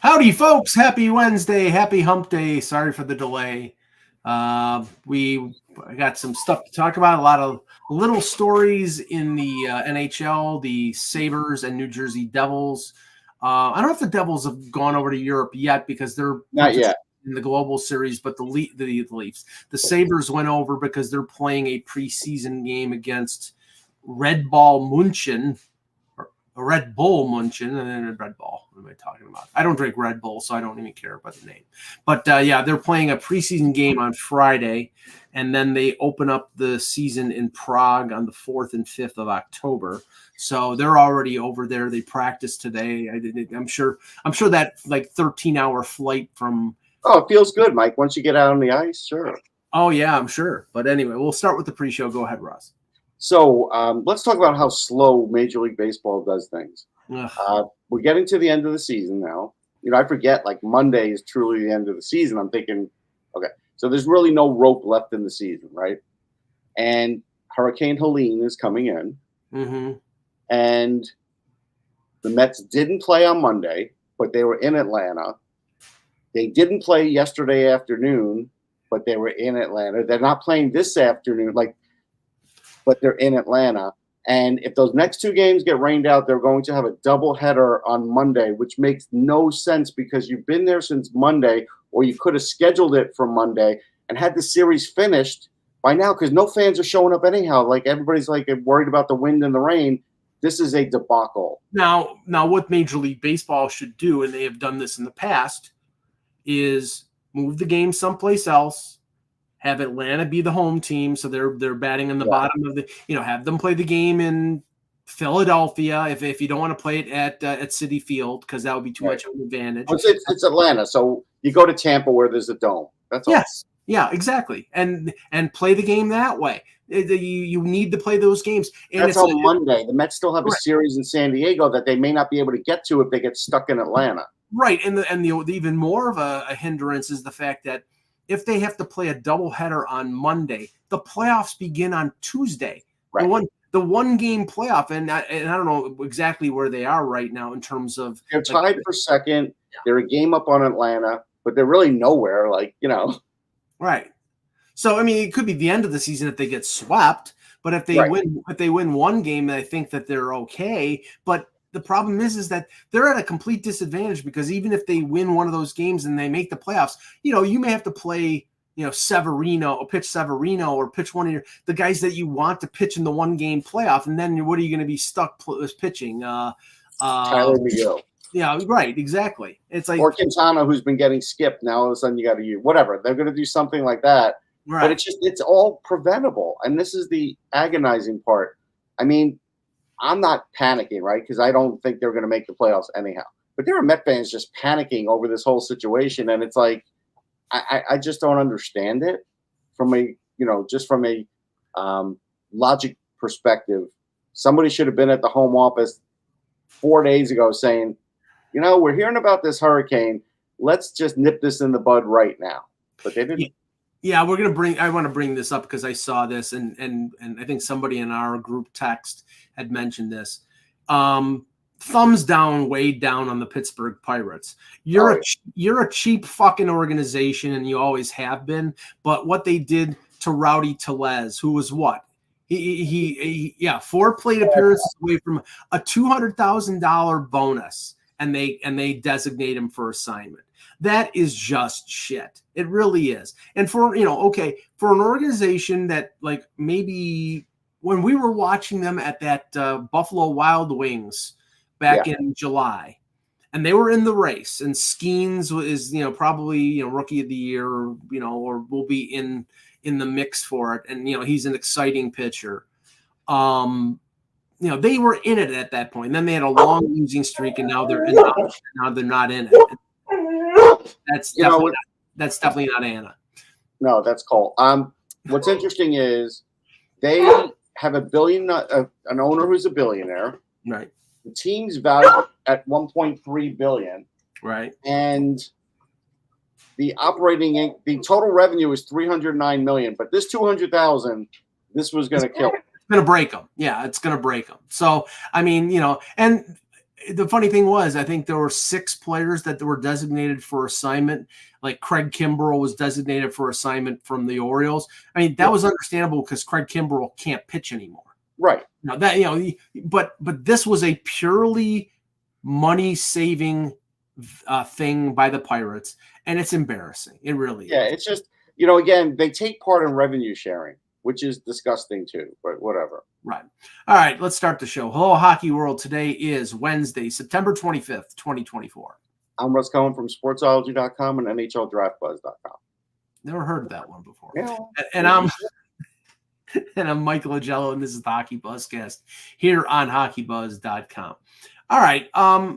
Howdy, folks. Happy Wednesday. Happy hump day. Sorry for the delay. We got some stuff to talk about. A lot of little stories in the NHL, the Sabres and New Jersey Devils. I don't know if the Devils have gone over to Europe yet because they're not yet in the Global Series, but the Leafs. The Sabres went over because they're playing a preseason game against Red Bull Munchen, and then Red Bull. What am I talking about? I don't drink Red Bull, so I don't even care about the name. But they're playing a preseason game on Friday, and then they open up the season in Prague on the 4th and 5th of October. So they're already over there. They practiced today. I'm sure that like 13-hour flight from. Oh, it feels good, Mike. Once you get out on the ice, sure. Oh yeah, I'm sure. But anyway, we'll start with the pre-show. Go ahead, Ross. So let's talk about how slow Major League Baseball does things. We're getting to the end of the season now. I forget, like, Monday is truly the end of the season. I'm thinking, okay, so there's really no rope left in the season, right? And Hurricane Helene is coming in. Mm-hmm. And the Mets didn't play on Monday, but they were in Atlanta. They didn't play yesterday afternoon, but they were in Atlanta. They're not playing this afternoon, but they're in Atlanta. And if those next two games get rained out, they're going to have a doubleheader on Monday, which makes no sense because you've been there since Monday, or you could have scheduled it for Monday and had the series finished by now because no fans are showing up anyhow. Like, everybody's like worried about the wind and the rain. This is a debacle. Now what Major League Baseball should do, and they have done this in the past, is move the game someplace else. Have Atlanta be the home team, so they're batting in the bottom of the. Have them play the game in Philadelphia if you don't want to play it at Citi Field because that would be too much of an advantage. It's Atlanta, so you go to Tampa where there's a dome. That's all. Yes, yeah, exactly, and play the game that way. You need to play those games. And that's on Monday. The Mets still have a series in San Diego that they may not be able to get to if they get stuck in Atlanta. Right, and the even more of a hindrance is the fact that if they have to play a doubleheader on Monday, the playoffs begin on Tuesday. Right. The one game playoff, and I don't know exactly where they are right now in terms of they're tied for second. Yeah. They're a game up on Atlanta, but they're really nowhere. Right. So it could be the end of the season if they get swept. But if they win one game, I think that they're okay. But the problem is that they're at a complete disadvantage because even if they win one of those games and they make the playoffs, you may have to play, Severino or pitch one of the guys that you want to pitch in the one game playoff. And then what are you going to be stuck pitching? Tyler Miguel. Yeah, right. Exactly. It's like, or Quintana, who's been getting skipped. Now all of a sudden you got to use whatever. They're going to do something like that. Right. But it's all preventable. And this is the agonizing part. I'm not panicking, right? Because I don't think they're going to make the playoffs anyhow. But there are Met fans just panicking over this whole situation, and it's like I just don't understand it from a logic perspective. Somebody should have been at the home office 4 days ago saying, we're hearing about this hurricane. Let's just nip this in the bud right now. But they didn't. Yeah, I want to bring this up because I saw this and I think somebody in our group text had mentioned this. Thumbs down, way down on the Pittsburgh Pirates. You're a cheap fucking organization and you always have been. But what they did to Rowdy Tellez, who was what? He 4 plate appearances away from a $200,000 bonus, and they designate him for assignment. That is just shit. It really is. And for an organization that maybe when we were watching them at that Buffalo Wild Wings back in July, and they were in the race, and Skeens is probably rookie of the year, or will be in the mix for it, and he's an exciting pitcher. They were in it at that point. And then they had a long losing streak, and now they're not in it. That's definitely not Anna. No, that's Cole. What's interesting is they have an owner who's a billionaire. Right. The team's valued at $1.3 billion. Right. And the total revenue is $309 million, but this $200,000, this was going to kill it. It's going to break them. Yeah, it's going to break them. So, and the funny thing was, I think there were 6 players that were designated for assignment. Like Craig Kimbrell was designated for assignment from the Orioles. I mean, that was understandable because Craig Kimbrell can't pitch anymore. Right. Now that, but this was a purely money saving thing by the Pirates, and it's embarrassing. It really is. It's just, again, they take part in revenue sharing, which is disgusting too, but whatever. Right. All right, let's start the show. Hello, Hockey World. Today is Wednesday, September 25th, 2024. I'm Russ Cohen from sportsology.com and NHLDraftBuzz.com. Never heard of that one before. Yeah. And I'm Michael Agello, and this is the HockeyBuzzcast here on HockeyBuzz.com. All right,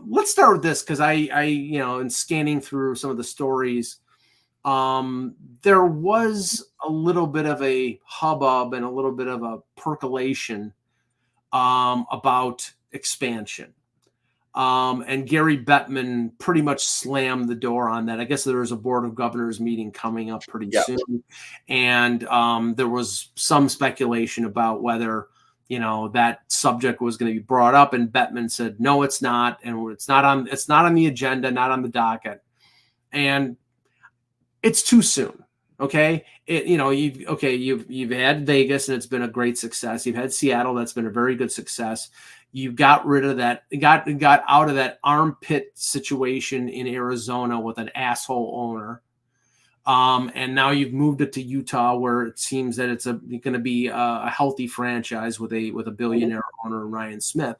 let's start with this because I in scanning through some of the stories, there was a little bit of a hubbub and a little bit of a percolation about expansion. And Gary Bettman pretty much slammed the door on that. I guess there was a Board of Governors meeting coming up pretty soon. And there was some speculation about whether, that subject was going to be brought up. And Bettman said, no, it's not. And it's not on the agenda, not on the docket. And it's too soon. Okay. You've had Vegas and it's been a great success. You've had Seattle. That's been a very good success. You got rid of that, got out of that armpit situation in Arizona with an asshole owner. And now you've moved it to Utah, where it seems that it's going to be a healthy franchise with a billionaire owner, Ryan Smith.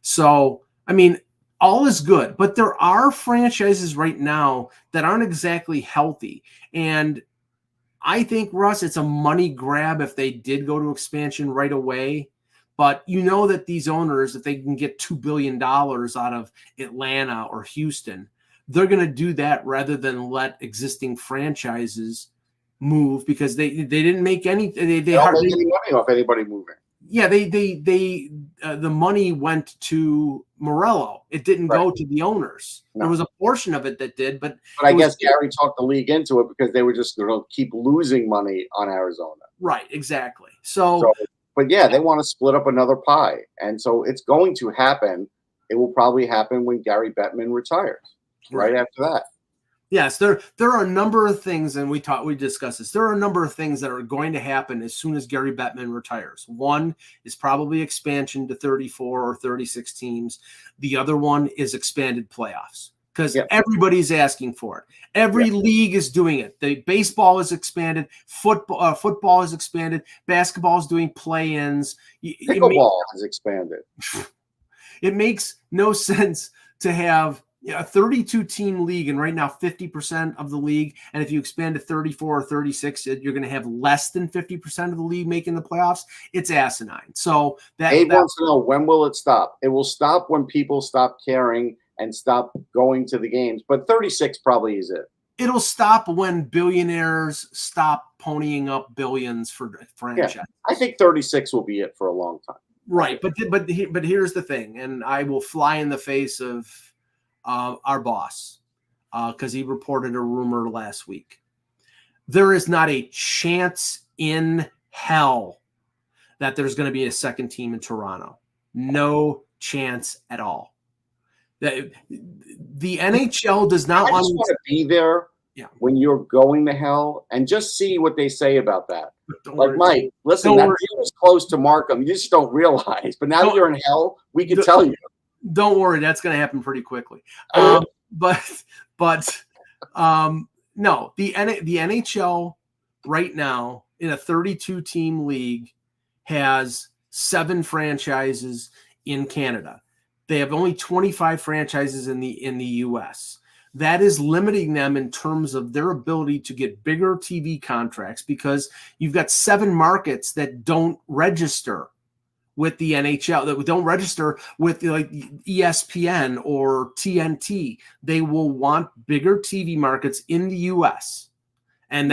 So, I mean, all is good, but there are franchises right now that aren't exactly healthy. And I think, Russ, it's a money grab if they did go to expansion right away. But that these owners, if they can get $2 billion out of Atlanta or Houston, they're going to do that rather than let existing franchises move, because they didn't make any. They hardly make any money off anybody moving. Yeah, the money went to Morello. It didn't go to the owners. No. There was a portion of it that did, but I guess Gary talked the league into it because they were just going to keep losing money on Arizona. Right, exactly. So but yeah, they want to split up another pie, and so it's going to happen. It will probably happen when Gary Bettman retires. Right after that. Yes, there are a number of things, and we discussed this. There are a number of things that are going to happen as soon as Gary Bettman retires. One is probably expansion to 34 or 36 teams. The other one is expanded playoffs, because everybody's asking for it. Every league is doing it. The baseball is expanded, football is expanded, basketball is doing play-ins. Pickleball is expanded. It makes no sense to have a 32-team league, and right now 50% of the league, and if you expand to 34 or 36, you're going to have less than 50% of the league making the playoffs. It's asinine. So Abe wants to know, when will it stop? It will stop when people stop caring and stop going to the games, but 36 probably is it. It'll stop when billionaires stop ponying up billions for franchise. Yeah, I think 36 will be it for a long time. Right, but here's the thing, and I will fly in the face of our boss, because he reported a rumor last week. There is not a chance in hell that there's going to be a second team in Toronto. No chance at all. The NHL does not want to be there when you're going to hell, and just see what they say about that. Like, Mike, listen, that deal was close to Markham. You just don't realize. But now you're in hell, we can tell you. Don't worry, that's going to happen pretty quickly. No, the NHL right now in a 32-team league has 7 franchises in Canada. They have only 25 franchises in the U.S. That is limiting them in terms of their ability to get bigger TV contracts, because you've got 7 markets that don't register with the NHL, that don't register with like ESPN or TNT. They will want bigger TV markets in the U.S. And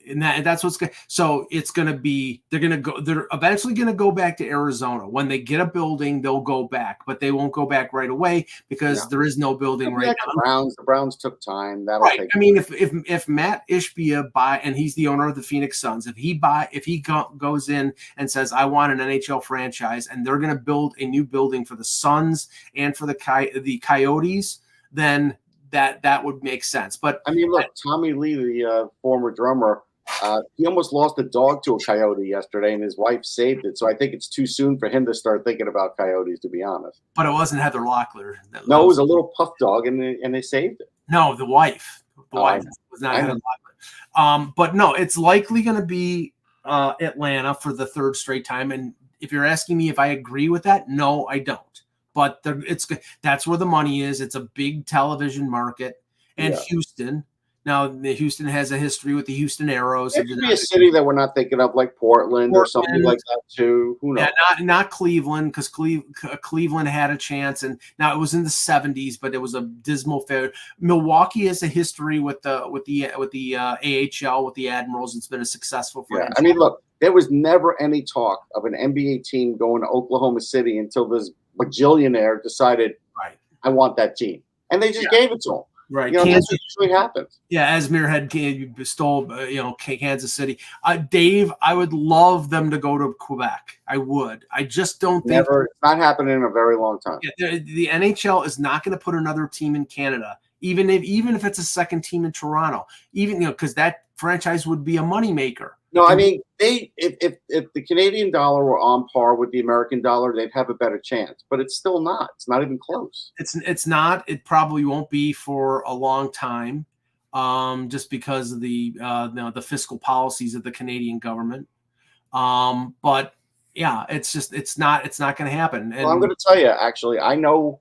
And that's what's going. So it's going to be. They're eventually going to go back to Arizona. When they get a building, they'll go back, but they won't go back right away because there is no building right now. The Browns took time. That'll right. take. I mean, if Matt Ishbia and he's the owner of the Phoenix Suns, if he goes in and says, I want an NHL franchise, and they're going to build a new building for the Suns and for the Coyotes, then that would make sense. But I mean, look, Tommy Lee, the former drummer, he almost lost a dog to a coyote yesterday, and his wife saved it. So I think it's too soon for him to start thinking about coyotes, to be honest. But it wasn't Heather Locklear. No, it was a little puff dog, and they saved it. No, the wife. The wife was not Heather Locklear. But no, it's likely going to be Atlanta for the third straight time. And if you're asking me if I agree with that, no, I don't. But that's where the money is. It's a big television market. And Houston. Now, Houston has a history with the Houston Aeros. It could be a city that we're not thinking of, like Portland or something like that, too. Who knows? Yeah, not Cleveland, because Cleveland had a chance. And now it was in the 70s, but it was a dismal failure. Milwaukee has a history with the AHL, with the Admirals. It's been a successful franchise. I mean, look, there was never any talk of an NBA team going to Oklahoma City until this bajillionaire decided, I want that team. And they just gave it to him. Right. That's what usually happens. Yeah, Asmir had stole, Kansas City. Dave, I would love them to go to Quebec. I would. I just don't think. Never. It's not happening in a very long time. Yeah, the NHL is not going to put another team in Canada, even if it's a second team in Toronto. Because that franchise would be a moneymaker. No, I mean, if the Canadian dollar were on par with the American dollar, they'd have a better chance. But it's still not. It's not even close. It's not. It probably won't be for a long time, just because of the fiscal policies of the Canadian government. But yeah, it's not going to happen. And, well, I'm going to tell you, actually, I know.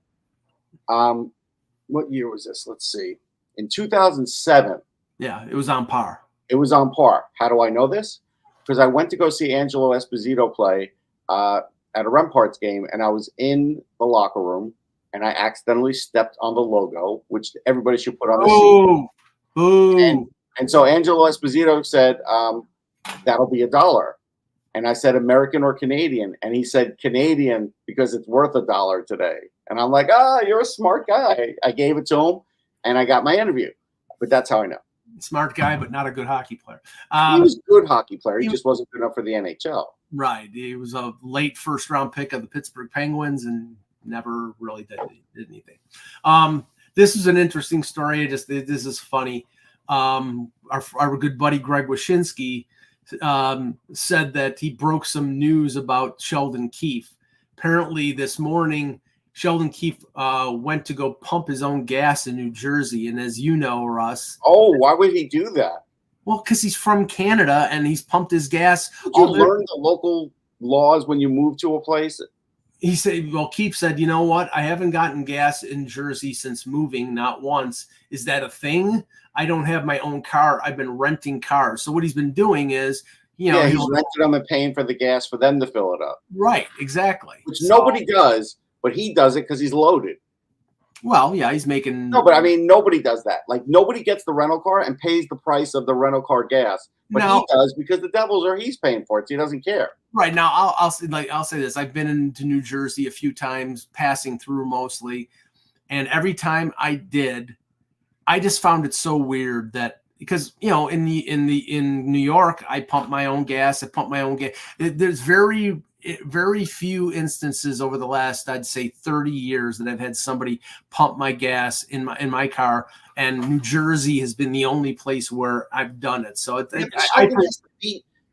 What year was this? Let's see. In 2007. Yeah, it was on par. It was on par. How do I know this? Because I went to go see Angelo Esposito play at a Remparts game, and I was in the locker room, and I accidentally stepped on the logo, which everybody should put on the seat. Boom. And so Angelo Esposito said, that'll be $1. And I said, American or Canadian? And he said, Canadian, because it's worth $1 today. And I'm like, you're a smart guy. I gave it to him, and I got my interview. But that's how I know. Smart guy, but not a good hockey player. He was a good hockey player. He just wasn't good enough for the NHL. Right. He was a late first-round pick of the Pittsburgh Penguins and never really did anything. This is an interesting story. This is funny. Our good buddy Greg Wyshynski said that he broke some news about Sheldon Keefe. Apparently, this morning, Sheldon Keefe went to go pump his own gas in New Jersey. And as you know, Russ. Oh, why would he do that? Well, because he's from Canada and he's pumped his gas. Did you learn the local laws when you move to a place? He said, Keefe said, you know what? I haven't gotten gas in Jersey since moving, not once. Is that a thing? I don't have my own car. I've been renting cars. So what he's been doing is, he's rented them and paying for the gas for them to fill it up. Right, exactly. Which nobody does. But he does it because he's loaded. Well, yeah, he's making. No, but I mean, nobody does that. Like, nobody gets the rental car and pays the price of the rental car gas. But he does because the Devils he's paying for it, so he doesn't care. Right now, I'll say this: I've been into New Jersey a few times, passing through mostly, and every time I did, I just found it so weird that because in New York, I pump my own gas. There's very few instances over the last, I'd say, 30 years that I've had somebody pump my gas in my car, and New Jersey has been the only place where I've done it. So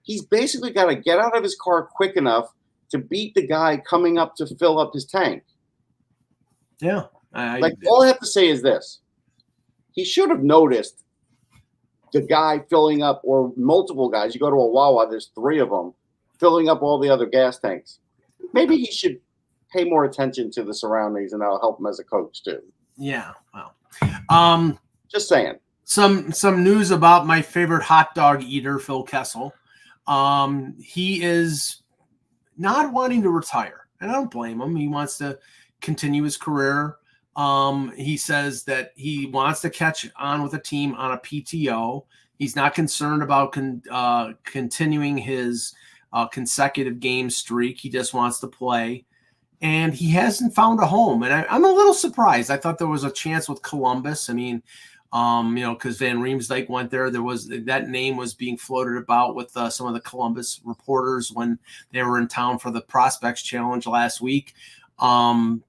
he's basically got to get out of his car quick enough to beat the guy coming up to fill up his tank. Yeah. All I have to say is this. He should have noticed the guy filling up, or multiple guys. You go to a Wawa, there's 3 of them, filling up all the other gas tanks. Maybe he should pay more attention to the surroundings, and that'll help him as a coach too. Yeah, well, just saying. Some news about my favorite hot dog eater, Phil Kessel. He is not wanting to retire, and I don't blame him. He wants to continue his career. He says that he wants to catch on with a team on a PTO. He's not concerned about continuing his consecutive game streak. He just wants to play. And he hasn't found a home. And I'm a little surprised. I thought there was a chance with Columbus. I mean, because Van Riemsdyk went there. That name was being floated about with some of the Columbus reporters when they were in town for the Prospects Challenge last week. I'm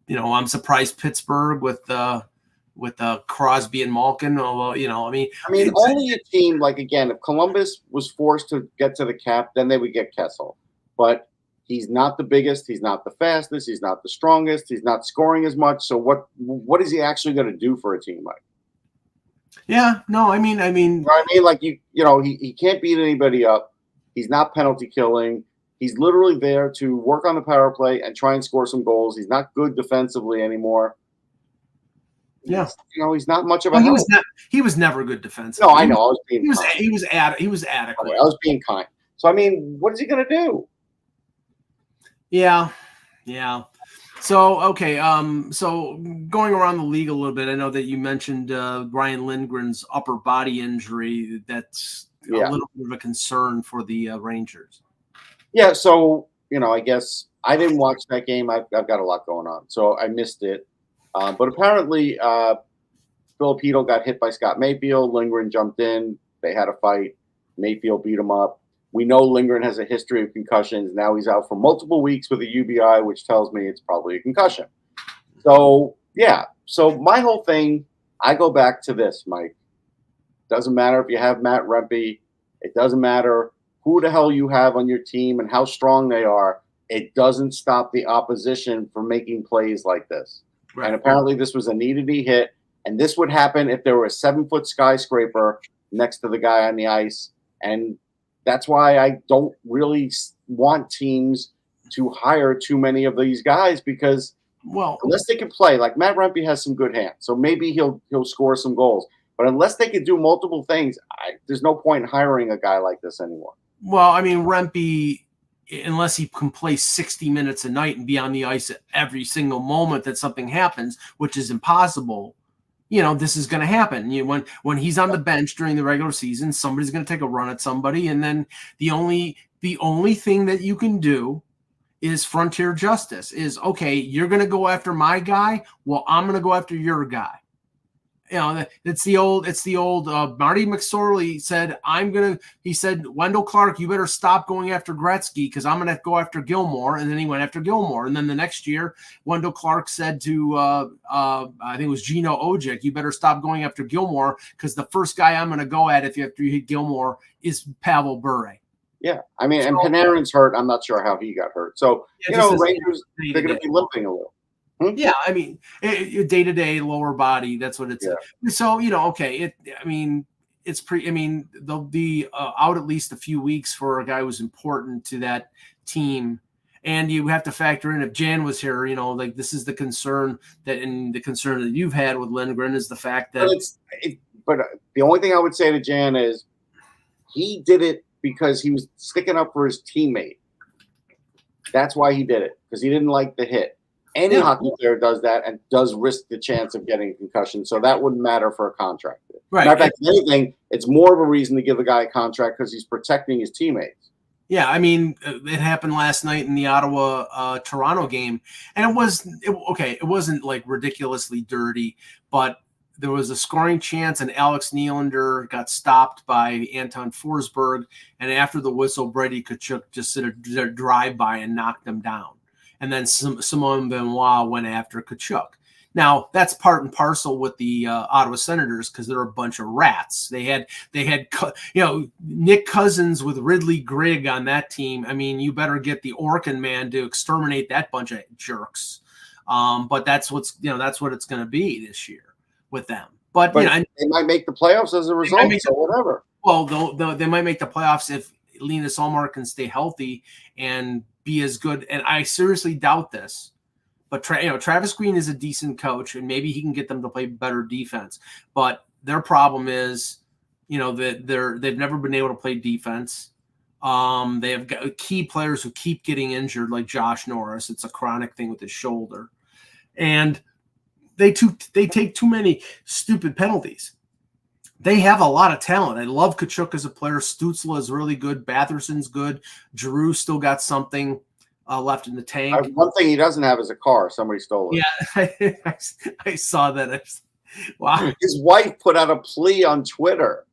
surprised Pittsburgh with Crosby and Malkin. Although, I mean, only a team like, again, if Columbus was forced to get to the cap, then they would get Kessel. But he's not the biggest. He's not the fastest. He's not the strongest. He's not scoring as much. So what is he actually going to do for a team like? Yeah, no, I mean, like he can't beat anybody up. He's not penalty killing. He's literally there to work on the power play and try and score some goals. He's not good defensively anymore. Yeah, he's not much of a help. He was never good defensively. No, I know. He was adequate. Okay, I was being kind. So I mean, what is he going to do? Yeah. So, okay. So going around the league a little bit, I know that you mentioned Ryan Lindgren's upper body injury. That's a little bit of a concern for the Rangers. Yeah. So, I guess I didn't watch that game. I've got a lot going on, so I missed it. But apparently, Filipino got hit by Scott Mayfield. Lindgren jumped in. They had a fight. Mayfield beat him up. We know Lindgren has a history of concussions. Now he's out for multiple weeks with a UBI, which tells me it's probably a concussion. So, yeah. So my whole thing, I go back to this, Mike. Doesn't matter if you have Matt Rempe. It doesn't matter who the hell you have on your team and how strong they are. It doesn't stop the opposition from making plays like this. Right. And apparently this was a knee-to-knee hit. And this would happen if there were a 7-foot skyscraper next to the guy on the ice. And that's why I don't really want teams to hire too many of these guys because, unless they can play, like Matt Rempe has some good hands, so maybe he'll score some goals. But unless they can do multiple things, there's no point in hiring a guy like this anymore. Well, I mean, Rempe, unless he can play 60 minutes a night and be on the ice at every single moment that something happens, which is impossible. This is going to happen. When he's on the bench during the regular season, somebody's going to take a run at somebody, and then the only thing that you can do is frontier justice. Is okay. You're going to go after my guy. Well, I'm going to go after your guy. It's the old Marty McSorley said, he said, Wendell Clark, you better stop going after Gretzky because I'm going to go after Gilmore. And then he went after Gilmore. And then the next year, Wendell Clark said to, I think it was Gino Ojic, you better stop going after Gilmore because the first guy I'm going to go at after you hit Gilmore is Pavel Bure. Yeah. I mean, and Panarin's hurt. I'm not sure how he got hurt. So, Rangers, they're going to be limping a little. Yeah, I mean, day-to-day lower body. That's what it's. Yeah. So okay. It's they'll be out at least a few weeks for a guy who's important to that team, and you have to factor in if Jan was here. This is the concern that you've had with Lindgren is the fact that. But the only thing I would say to Jan is he did it because he was sticking up for his teammate. That's why he did it because he didn't like the hit. Any hockey player does that and does risk the chance of getting a concussion. So that wouldn't matter for a contract. Right. Matter of fact, if anything, it's more of a reason to give a guy a contract because he's protecting his teammates. Yeah, I mean, it happened last night in the Ottawa-Toronto game. And it wasn't like ridiculously dirty, but there was a scoring chance and Alex Nylander got stopped by Anton Forsberg. And after the whistle, Brady Tkachuk just did a drive-by and knocked him down. And then Simone Benoit went after Tkachuk. Now that's part and parcel with the Ottawa Senators because they're a bunch of rats. They had Nick Cousins with Ridley Grigg on that team. I mean, you better get the Orkin man to exterminate that bunch of jerks. But that's what it's going to be this year with them. But they might make the playoffs as a result. So whatever. Well, they might make the playoffs if Linus Ullmark can stay healthy and be as good, and I seriously doubt this. But Travis Green is a decent coach, and maybe he can get them to play better defense. But their problem is, that they've never been able to play defense. They have got key players who keep getting injured, like Josh Norris. It's a chronic thing with his shoulder, and they take too many stupid penalties. They have a lot of talent. I love Kachuk as a player. Stützle is really good. Batherson's good. Giroux still got something left in the tank. One thing he doesn't have is a car. Somebody stole it. Yeah, I saw that. Wow. His wife put out a plea on Twitter.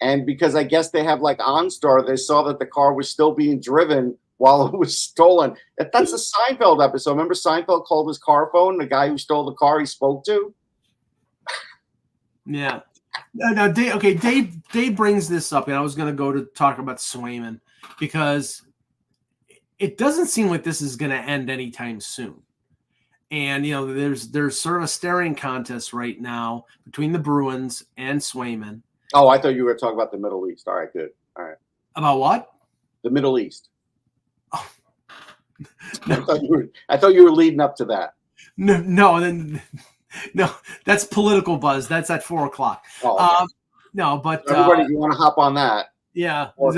And because I guess they have like OnStar, they saw that the car was still being driven while it was stolen. That's a Seinfeld episode. Remember Seinfeld called his car phone the guy who stole the car he spoke to? Yeah. Now, Dave brings this up, and I was going to go to talk about Swayman because it doesn't seem like this is going to end anytime soon. And, there's sort of a staring contest right now between the Bruins and Swayman. Oh, I thought you were talking about the Middle East. All right, good. All right. About what? The Middle East. Oh. No. I thought you were leading up to that. No, that's political buzz. That's at 4:00. Oh, okay. No, but everybody, you want to hop on that? Yeah. Well,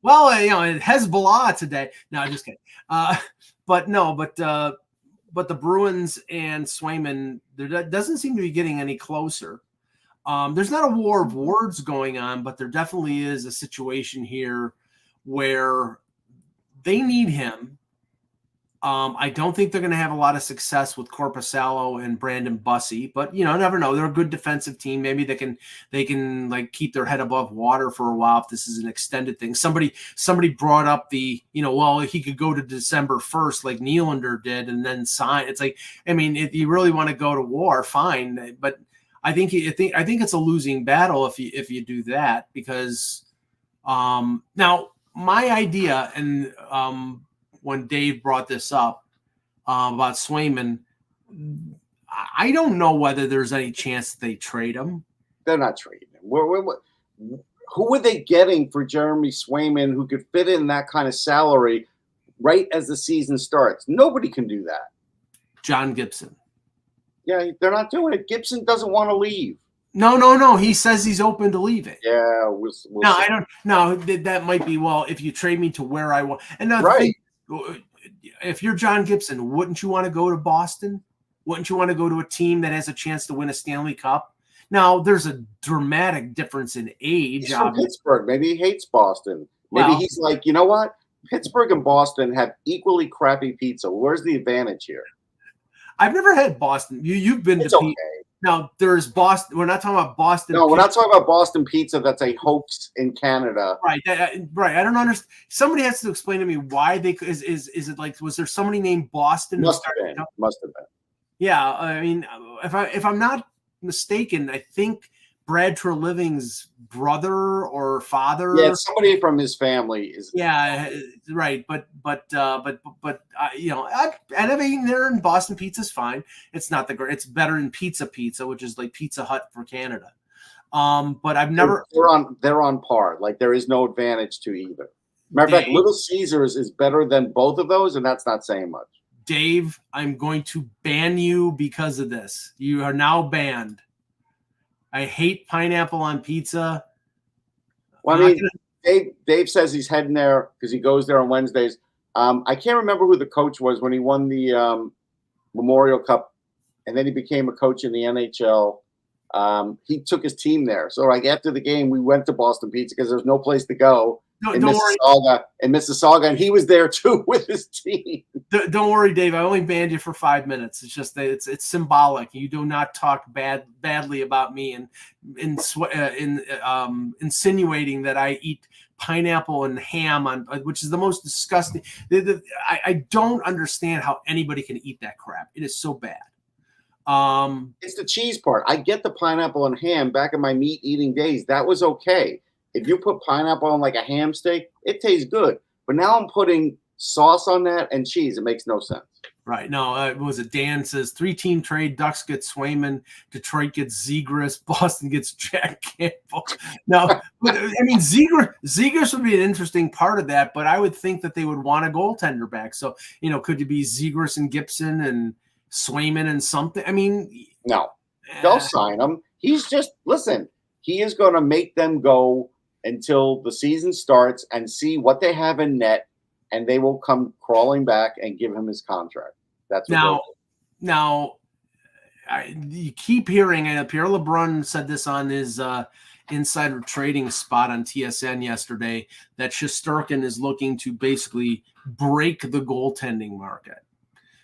Hezbollah today. No, I'm just kidding. But the Bruins and Swayman, there doesn't seem to be getting any closer. There's not a war of words going on, but there definitely is a situation here where they need him. I don't think they're going to have a lot of success with Korpisalo and Brandon Bussey, but never know. They're a good defensive team. Maybe they can like keep their head above water for a while if this is an extended thing. Somebody brought up the he could go to December 1st like Nylander did and then sign. It's like, I mean, if you really want to go to war, fine, but I think it's a losing battle if you do that because now my idea and when Dave brought this up about Swayman, I don't know whether there's any chance that they trade him. They're not trading him. Who are they getting for Jeremy Swayman who could fit in that kind of salary right as the season starts? Nobody can do that. John Gibson. Yeah, they're not doing it. Gibson doesn't want to leave. No. He says he's open to leaving. Yeah, we'll no, see. I don't. No, that might be. Well, if you trade me to where I want, and right. If you're John Gibson, wouldn't you want to go to Boston? Wouldn't you want to go to a team that has a chance to win a Stanley Cup? Now, there's a dramatic difference in age. He's from Pittsburgh. Maybe he hates Boston. Maybe he's like, you know what? Pittsburgh and Boston have equally crappy pizza. Where's the advantage here? I've never had Boston. You've been it's to okay. Now there's Boston. We're not talking about Boston. No, we're not talking about Boston pizza. That's a hoax in Canada. Right. Right. I don't understand. Somebody has to explain to me why they is it like, was there somebody named Boston? Must have been. Yeah. I mean, if I'm not mistaken, I think Brad Treliving's brother or father. Yeah, somebody from his family is. Yeah, right. But and I've eaten there, and Boston pizza's fine. It's not the great. It's better than Pizza, which is like Pizza Hut for Canada. But I've never. They're on par. Like there is no advantage to either. Matter of fact, Little Caesars is better than both of those, and that's not saying much. Dave, I'm going to ban you because of this. You are now banned. I hate pineapple on pizza. Well, I mean, Dave says he's heading there because he goes there on Wednesdays. I can't remember who the coach was when he won the Memorial Cup, and then he became a coach in the NHL. He took his team there. So, like after the game, we went to Boston Pizza because there's no place to go in Mississauga, and he was there too with his team. Don't worry, Dave. I only banned you for 5 minutes. It's just that it's symbolic. You do not talk badly about me and insinuating that I eat pineapple and ham on, which is the most disgusting. I don't understand how anybody can eat that crap. It is so bad. It's the cheese part. I get the pineapple and ham back in my meat eating days. That was okay. If you put pineapple on like a ham steak, it tastes good. But now I'm putting sauce on that and cheese. It makes no sense. Right. No, what was it? Dan says 3-team trade. Ducks get Swayman. Detroit gets Zegras. Boston gets Jack Campbell. Now, I mean, Zegras would be an interesting part of that, but I would think that they would want a goaltender back. So, could it be Zegras and Gibson and Swayman and something? I mean, no, they'll sign him. He is going to make them go until the season starts and see what they have in net, and they will come crawling back and give him his contract. That's what now. you keep hearing, and Pierre LeBrun said this on his insider trading spot on TSN yesterday, that Shesterkin is looking to basically break the goaltending market.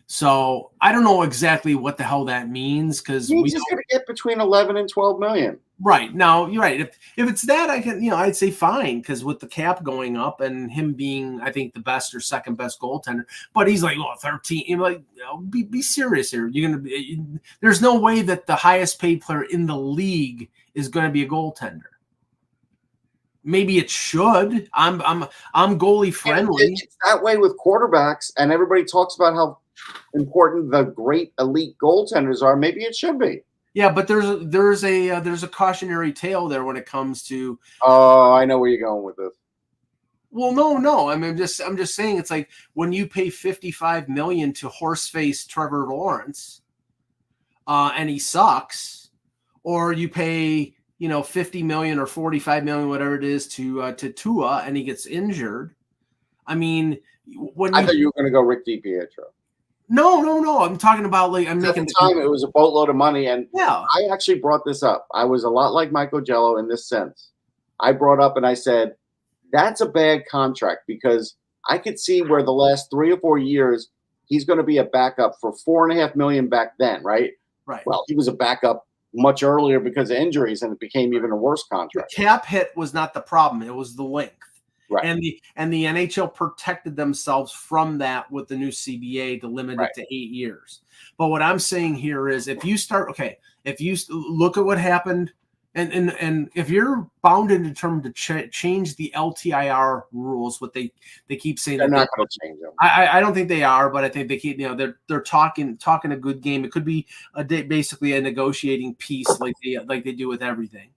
So I don't know exactly what the hell that means, because he's just going to get between 11 and 12 million. Right. Now, you're right. If it's that, I can, I'd say fine, because with the cap going up and him being, I think, the best or second best goaltender, but he's like, 13. You're like, be serious here. There's no way that the highest paid player in the league is going to be a goaltender. Maybe it should. I'm goalie friendly. It's that way with quarterbacks, and everybody talks about how important the great elite goaltenders are. Maybe it should be. Yeah, but there's a cautionary tale there when it comes to. Oh, I know where you're going with this. Well, no. I mean, I'm just saying, it's like when you pay $55 million to horseface Trevor Lawrence, and he sucks, or you pay $50 million or $45 million, whatever it is, to Tua, and he gets injured. I mean, I thought you were going to go Rick DiPietro. No. I'm talking about, like, I'm making at the time it was a boatload of money, and yeah. I actually brought this up. I was a lot like Michael Jello in this sense. I brought up and I said, that's a bad contract, because I could see where the last 3 or 4 years he's going to be a backup for $4.5 million back then, right? Right. Well, he was a backup much earlier because of injuries, and it became even a worse contract. The cap hit was not the problem; it was the length. Right. And the NHL protected themselves from that with the new CBA to limit it to 8 years. But what I'm saying here is, if you look at what happened, and if you're bound and determined to change the LTIR rules, what they keep saying, they're not going to change them. I don't think they are, but I think they keep, they're talking a good game. It could be basically a negotiating piece like they do with everything.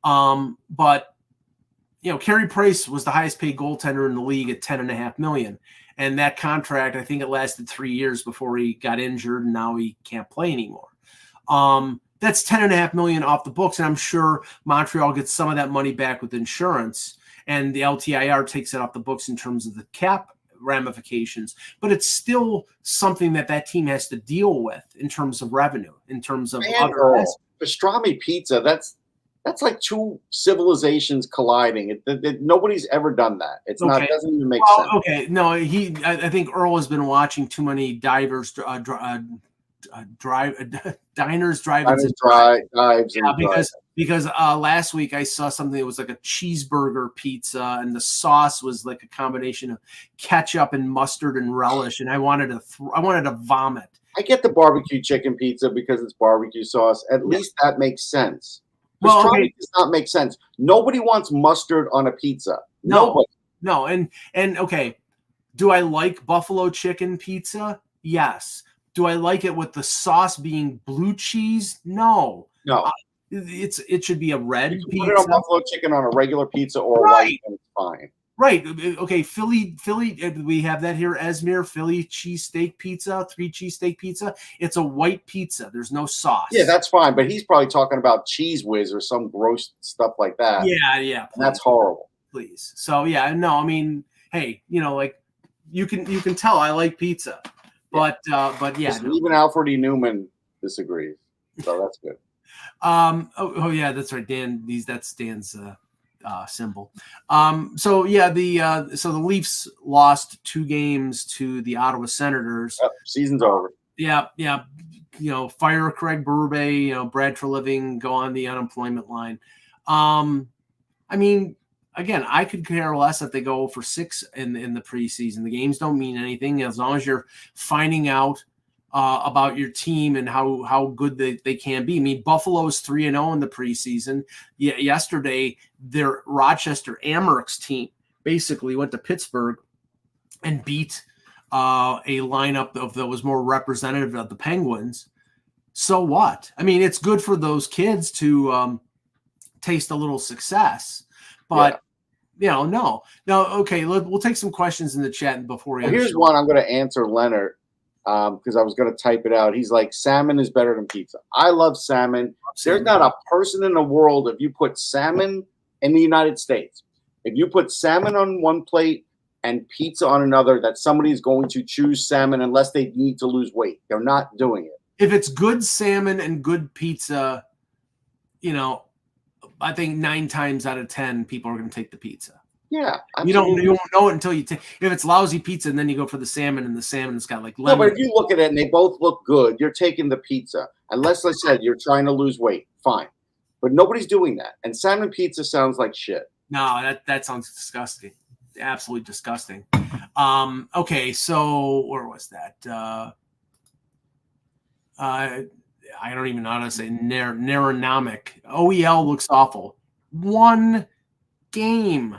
But Carey Price was the highest paid goaltender in the league at $10.5 million. And that contract, I think it lasted 3 years before he got injured, and now he can't play anymore. That's $10.5 million off the books. And I'm sure Montreal gets some of that money back with insurance, and the LTIR takes it off the books in terms of the cap ramifications. But it's still something that team has to deal with in terms of revenue, in terms of other aspects. Pastrami pizza, that's like two civilizations colliding. Nobody's ever done that. It's not. It doesn't even make sense. Okay, no, I think Earl has been watching too many diners, drive-ins, drives. Yeah, because last week I saw something that was like a cheeseburger pizza, and the sauce was like a combination of ketchup and mustard and relish, and I wanted to vomit. I get the barbecue chicken pizza because it's barbecue sauce. At least that makes sense. Pastrami does not make sense. Nobody wants mustard on a pizza. Nobody. No, and okay. Do I like buffalo chicken pizza? Yes. Do I like it with the sauce being blue cheese? No. It should be a red pizza. Put it on buffalo chicken on a regular pizza or a white, and it's fine. Right. Okay. Philly. We have that here. Esmere Philly cheesesteak pizza, 3 cheesesteak pizza. It's a white pizza. There's no sauce. Yeah, that's fine. But he's probably talking about Cheese Whiz or some gross stuff like that. Yeah. That's horrible. Please. So yeah, no. I mean, hey, like you can tell I like pizza, but yeah. Even Alfred E. Newman disagrees. So that's good. Oh yeah, that's right. That's Dan's symbol. So the Leafs lost 2 games to the Ottawa Senators. Season's over. Yeah. Fire Craig Berube, Brad Treliving, go on the unemployment line. I mean, again, I could care less if they go for 6 in the preseason. The games don't mean anything as long as you're finding out about your team and how good they can be. I mean, Buffalo's 3-0 in the preseason. Yesterday, their Rochester Amerks team basically went to Pittsburgh and beat a lineup that was more representative of the Penguins. So what? I mean, it's good for those kids to taste a little success, but no. Okay, we'll take some questions in the chat before we. Here's one I'm going to answer Leonard. Because I was going to type it out. He's like, salmon is better than pizza. I love salmon. There's not a person in the world, if you put salmon in the United States, if you put salmon on one plate and pizza on another, that somebody's going to choose salmon unless they need to lose weight. They're not doing it. if it's good salmon and good pizza, I think 9 times out of 10 people are going to take the pizza. Yeah, absolutely. You don't know it until you take. If it's lousy pizza, and then you go for the salmon, and the salmon's got like lemon. No, but if you look at it and they both look good, you're taking the pizza. Unless, like I said, you're trying to lose weight, fine. But nobody's doing that. And salmon pizza sounds like shit. No, that sounds disgusting. Absolutely disgusting. Okay, so where was that? I don't even know how to say Neuronomic. OEL looks awful. One game.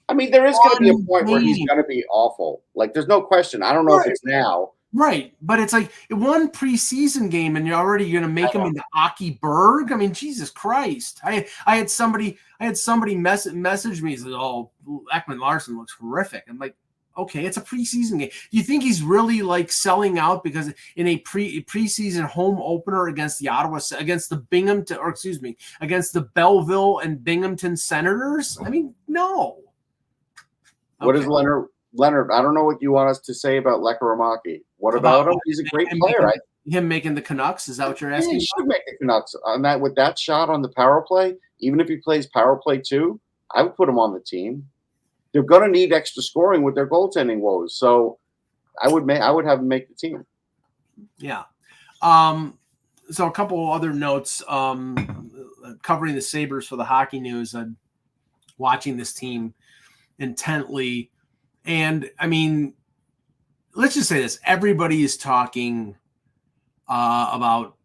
I mean, there is going to be a point where he's going to be awful. Like, there's no question. I don't know if it's now. Right, but it's like one preseason game, and you're already going to make him into HockeyBuzzcast. I mean, Jesus Christ! I had somebody message me and said, "Oh, Ekman Larsson looks horrific." I'm like, okay, it's a preseason game. Do you think he's really like selling out because in a preseason home opener against the against the Belleville and Binghamton Senators? I mean, no. What is Leonard? I don't know what you want us to say about Lekaramaki. What about him? He's a great player. Him making the Canucks? Is that what you're asking? Yeah, he should make the Canucks on that with that shot on the power play. Even if he plays power play too, I would put him on the team. They're going to need extra scoring with their goaltending woes, so I would have him make the team. Yeah. So a couple other notes covering the Sabres for the Hockey News. Watching this team intently, and I mean, let's just say this: everybody is talking about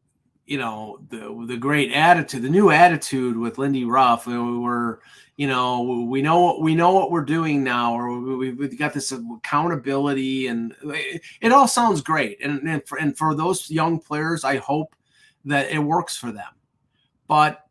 the great attitude, the new attitude with Lindy Ruff. We know what we're doing now, or we've got this accountability, and it all sounds great. And for those young players, I hope that it works for them. But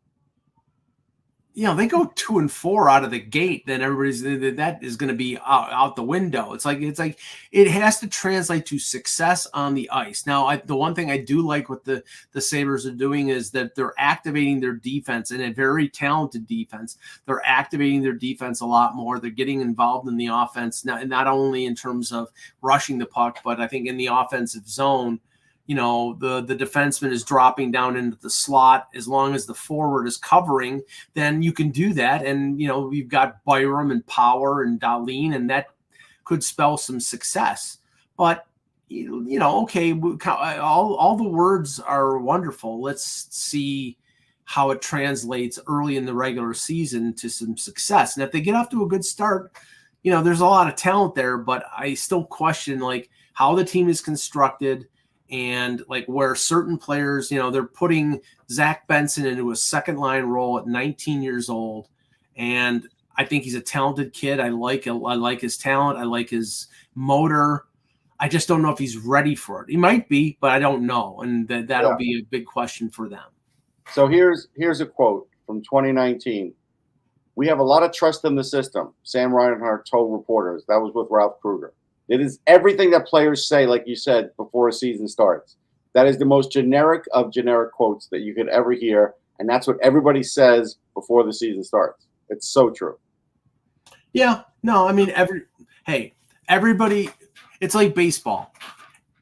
they go 2-4 out of the gate, then that is going to be out the window. It's like it has to translate to success on the ice. Now, the one thing I do like what the Sabres are doing is that they're activating their defense, and a very talented defense. They're activating their defense a lot more. They're getting involved in the offense, not only in terms of rushing the puck, but I think in the offensive zone. The defenseman is dropping down into the slot. As long as the forward is covering, then you can do that. And, you've got Byram and Power and Dahlin, and that could spell some success. But, okay, all the words are wonderful. Let's see how it translates early in the regular season to some success. And if they get off to a good start, there's a lot of talent there, but I still question, how the team is constructed. And where certain players, they're putting Zach Benson into a second line role at 19 years old. And I think he's a talented kid. I like his talent. I like his motor. I just don't know if he's ready for it. He might be, but I don't know. And that'll be a big question for them. So here's a quote from 2019. "We have a lot of trust in the system," Sam Reinhart told reporters. That was with Ralph Kruger. It is everything that players say, like you said, before a season starts. That is the most generic of generic quotes that you could ever hear, and that's what everybody says before the season starts. It's so true. Yeah, no, I mean, everybody, it's like baseball.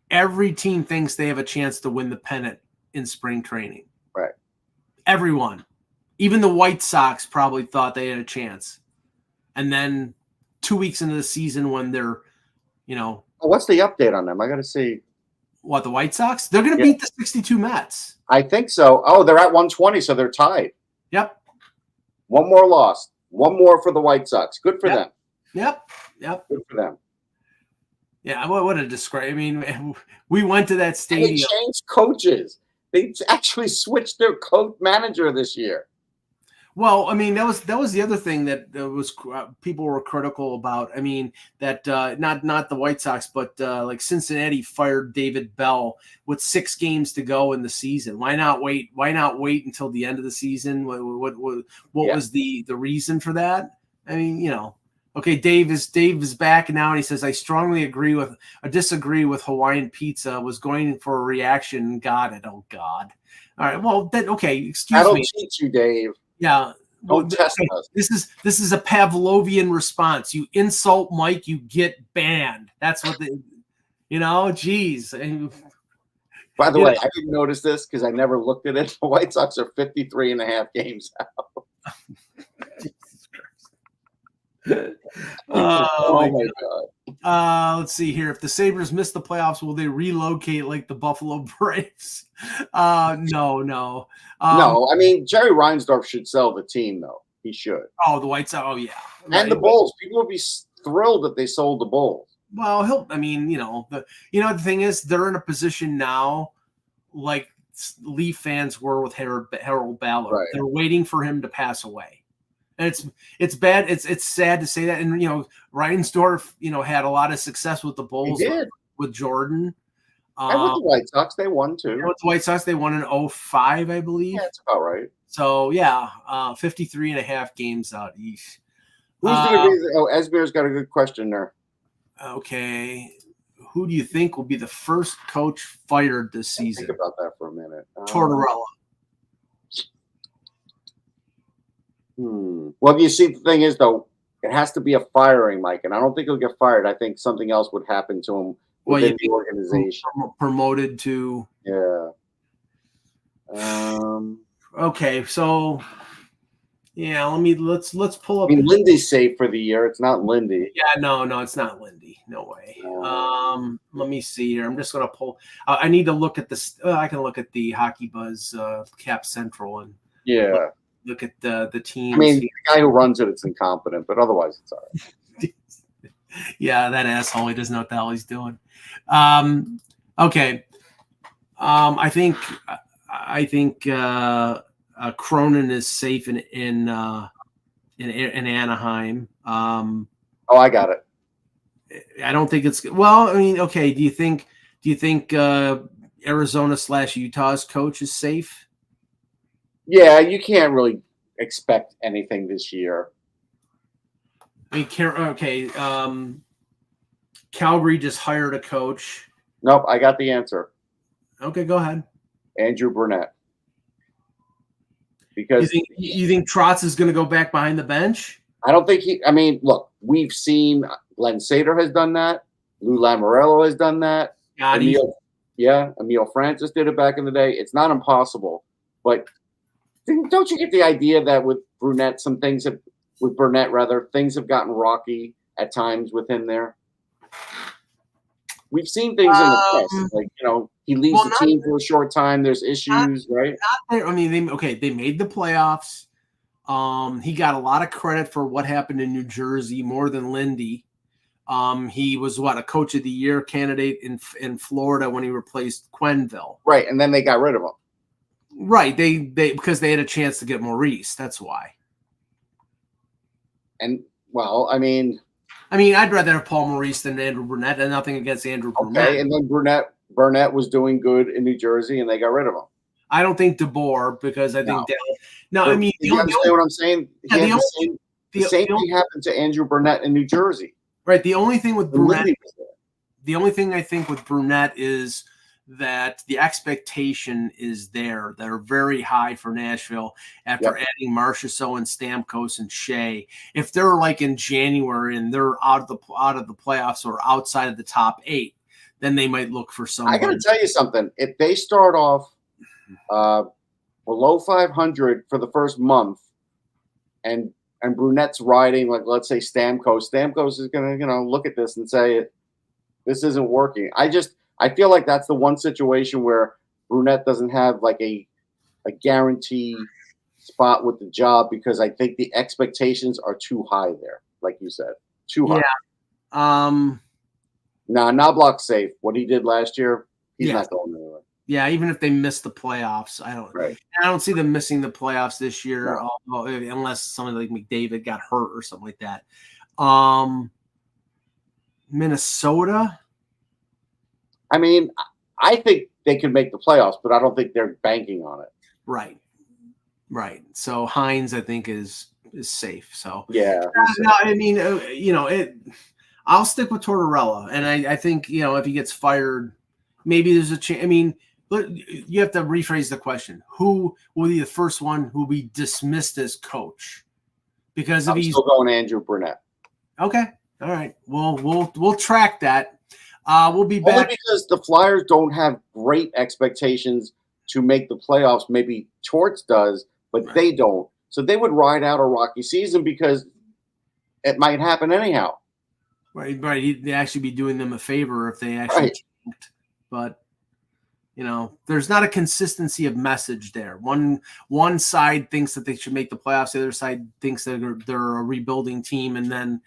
Every team thinks they have a chance to win the pennant in spring training. Right. Everyone. Even the White Sox probably thought they had a chance. And then 2 weeks into the season when they're what's the update on them? I got to see. What, the White Sox? They're going to beat the 62 Mets. I think so. Oh, they're at 120, so they're tied. Yep. One more loss. One more for the White Sox. Good for them. Yep. Good for them. Yeah, what a disgrace. I mean, we went to that stadium. And they changed coaches. They actually switched their coach manager this year. Well, I mean, that was the other thing that was people were critical about. I mean, that not the White Sox, but Cincinnati fired David Bell with 6 games to go in the season. Why not wait? Why not wait until the end of the season? What was the reason for that? I mean, okay, Dave is back now, and he says, "I strongly disagree with Hawaiian pizza. Was going for a reaction. Got it. Oh God. All right. Well, then okay. Excuse me. That'll teach you, Dave. Yeah. Don't test us. This is a Pavlovian response. You insult Mike, you get banned. That's what geez. By the way, I didn't notice this because I never looked at it. The White Sox are 53.5 games out. Oh my God. Let's see here. If the Sabres miss the playoffs, will they relocate like the Buffalo Braves? No. No, I mean, Jerry Reinsdorf should sell the team, though. He should. Oh, the White Sox. Oh, yeah. And the Bulls. People would be thrilled if they sold the Bulls. Well, the thing is, they're in a position now like Leaf fans were with Harold Ballard. Right. They're waiting for him to pass away. And it's bad. It's sad to say that. And, Reinsdorf, had a lot of success with the Bulls with Jordan. And with the White Sox, they won too. With the White Sox, they won in 2005, I believe. Yeah, that's about right. So, 53.5 games out each. Who's going to be Esmer's got a good question there. Okay. Who do you think will be the first coach fired this season? Think about that for a minute. Tortorella. Well, you see, the thing is, though, it has to be a firing, Mike, and I don't think he'll get fired. I think something else would happen to him within the organization. Promoted to. Yeah. Okay, so let's pull up. I mean, Lindy's safe for the year. It's not Lindy. Yeah, no, it's not Lindy. No way. Let me see here. I'm just gonna pull. I need to look at this. I can look at the HockeyBuzz Cap Central and look at the team. I mean, the guy who runs it's incompetent, but otherwise it's all right. Yeah, that asshole. He doesn't know what the hell he's doing. Okay. I think Cronin is safe in Anaheim. I got it. I don't think it's well. I mean, okay. Do you think Arizona/Utah's coach is safe? Yeah, you can't really expect anything this year. I mean, okay. Calgary just hired a coach. Nope, I got the answer. Okay, go ahead. Andrew Burnett. Because you think Trotz is going to go back behind the bench? I don't think I mean, look, we've seen Len Sater has done that. Lou Lamoriello has done that. Emil Francis did it back in the day. It's not impossible, but don't you get the idea that with Burnett, things have gotten rocky at times with him there? We've seen things in the past, like he leaves the team for a short time. There's issues, right? I mean, they made the playoffs. He got a lot of credit for what happened in New Jersey more than Lindy. He was a coach of the year candidate in Florida when he replaced Quenneville. Right, and then they got rid of him. Right, they because they had a chance to get Maurice. That's why. And I mean, I'd rather have Paul Maurice than Andrew Burnett, and nothing against Andrew Burnett. Okay, and then Burnett was doing good in New Jersey, and they got rid of him. I don't think DeBoer because I think I mean, you understand what I'm saying? The same thing happened to Andrew Burnett in New Jersey. Right. The only thing with Burnett, the only thing I think with Burnett is that the expectation is there. They're very high for Nashville after adding Marchessault and Stamkos and Shea. If they're like in January and they're out of the playoffs or outside of the top 8, then they might look for somebody. I got to tell you something. If they start off below 500 for the first month, and Brunett's riding, like let's say Stamkos is going to look at this and say, this isn't working. I feel like that's the one situation where Brunette doesn't have like a guarantee spot with the job because I think the expectations are too high there, like you said, too high. Yeah. Knobloch's safe. What he did last year, he's not going anywhere. Yeah, even if they miss the playoffs, I don't see them missing the playoffs this year, unless somebody like McDavid got hurt or something like that. Minnesota. I mean, I think they can make the playoffs, but I don't think they're banking on it. Right. So Hines, I think, is safe. So yeah. I mean, I'll stick with Tortorella, and I think if he gets fired, maybe there's a chance. I mean, you have to rephrase the question: who will be the first one who will be dismissed as coach? Because if I'm still going Andrew Burnett. Okay, all right. Well, we'll track that. We'll be Only back because the Flyers don't have great expectations to make the playoffs. Maybe Torts does, but Right. they don't. So they would ride out a rocky season because it might happen anyhow. Right. They'd actually be doing them a favor if they actually tanked. But there's not a consistency of message there. One side thinks that they should make the playoffs. The other side thinks that they're a rebuilding team, and then,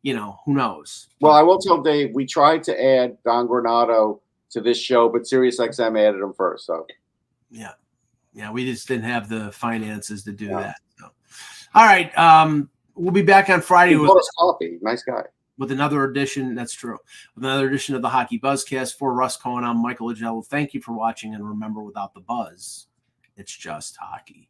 who knows? Well, I will tell Dave, we tried to add Don Granado to this show, but SiriusXM added him first. So yeah, we just didn't have the finances to do that. So, all right, we'll be back on Friday he bought us coffee. Nice guy. With another edition. That's true. With another edition of the Hockey Buzzcast. For Russ Cohen, I'm Michael Agello. Thank you for watching, and remember, without the buzz, it's just hockey.